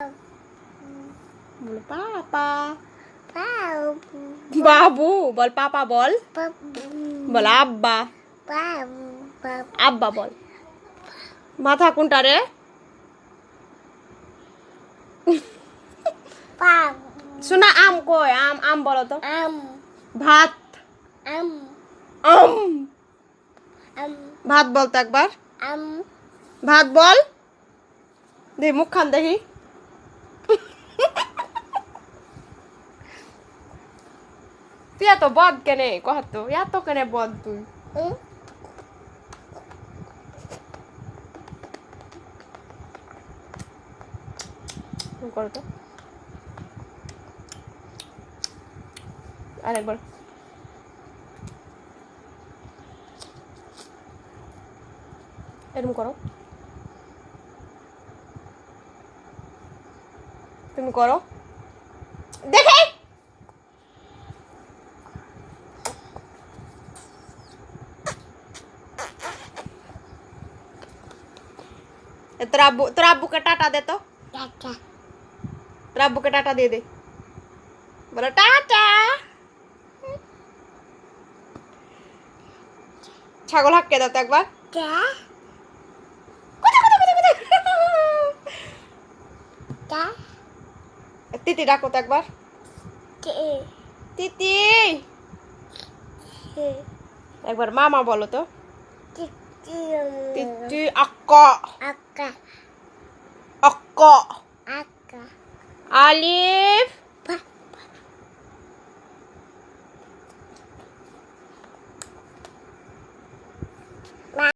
বলো পাপা। বাবু বাবু বল, পাপা বল। বাবু বল আব্বা। বাবু বাবু আব্বা বল। মাথা কোনটা রে? বাবু শোনা আম কই? আম আম বলো তো। আম ভাত। আম আম। আম ভাত বল তো একবার। আম ভাত বল। দেখি মুখখান দেখি। তুই এত বদ কেনে কহ তো, এত কেনে বদ তুই? করো তো আরেকবার। এরকম করো, তুমি করো দেখে। তোর আব্বুকে টাটা দে তো। টাটা তোর আব্বুকে টাটা দিয়ে দে। বলো টাটা। ছাগল হাঁককে দাও তো একবার। টা টা তিতি ডাকো তো একবার। তে তিতি। তে একবার মামা বলো তো। টি তিতি আক্কা। আকা আক্কা। আকা আলিফ।